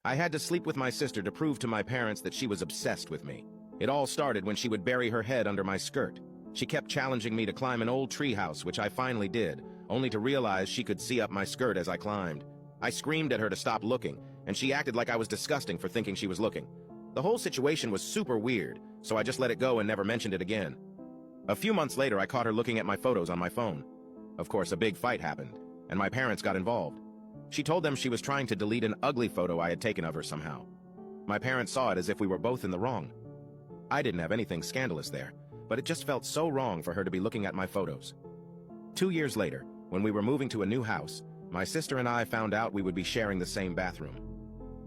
I had to sleep with my sister to prove to my parents that she was obsessed with me. It all started when she would bury her head under my skirt. She kept challenging me to climb an old treehouse, which I finally did, only to realize she could see up my skirt as I climbed. I screamed at her to stop looking, and she acted like I was disgusting for thinking she was looking. The whole situation was super weird, so I just let it go and never mentioned it again. A few months later, I caught her looking at my photos on my phone. Of course, a big fight happened, and my parents got involved. She told them she was trying to delete an ugly photo I had taken of her somehow. My parents saw it as if we were both in the wrong. I didn't have anything scandalous there, but it just felt so wrong for her to be looking at my photos. 2 years later, when we were moving to a new house, my sister and I found out we would be sharing the same bathroom.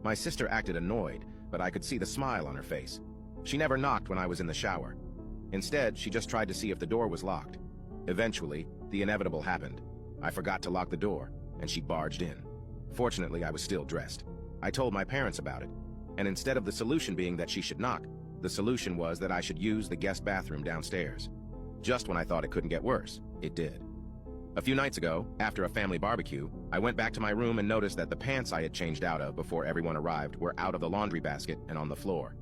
My sister acted annoyed, but I could see the smile on her face. She never knocked when I was in the shower. Instead, she just tried to see if the door was locked. Eventually, the inevitable happened. I forgot to lock the door, and she barged in. Fortunately, I was still dressed. I told my parents about it, and instead of the solution being that she should knock, the solution was that I should use the guest bathroom downstairs. Just when I thought it couldn't get worse, it did. A few nights ago, after a family barbecue, I went back to my room and noticed that the pants I had changed out of before everyone arrived were out of the laundry basket and on the floor.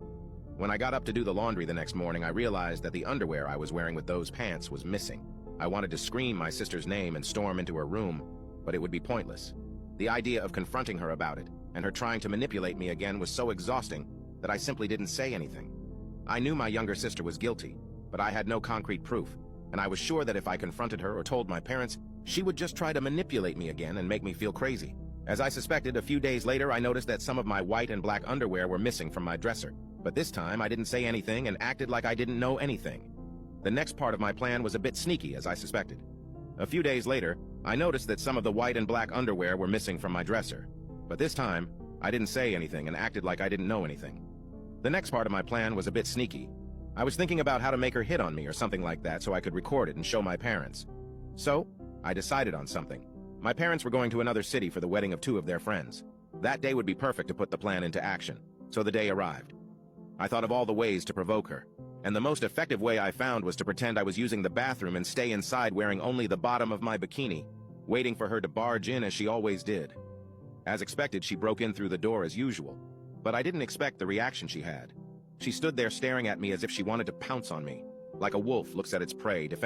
When I got up to do the laundry the next morning, I realized that the underwear I was wearing with those pants was missing. I wanted to scream my sister's name and storm into her room, but it would be pointless. The idea of confronting her about it, and her trying to manipulate me again, was so exhausting that I simply didn't say anything. I knew my younger sister was guilty, but I had no concrete proof, and I was sure that if I confronted her or told my parents, she would just try to manipulate me again and make me feel crazy. As I suspected, a few days later I noticed that some of my white and black underwear were missing from my dresser, but this time I didn't say anything and acted like I didn't know anything. The next part of my plan was a bit sneaky, as I suspected. A few days later, I noticed that some of the white and black underwear were missing from my dresser, but this time I didn't say anything and acted like I didn't know anything. The next part of my plan was a bit sneaky. I was thinking about how to make her hit on me or something like that so I could record it and show my parents. So, I decided on something. My parents were going to another city for the wedding of 2 of their friends. That day would be perfect to put the plan into action, so the day arrived. I thought of all the ways to provoke her, and the most effective way I found was to pretend I was using the bathroom and stay inside wearing only the bottom of my bikini, waiting for her to barge in as she always did. As expected, she broke in through the door as usual, but I didn't expect the reaction she had. She stood there staring at me as if she wanted to pounce on me, like a wolf looks at its prey,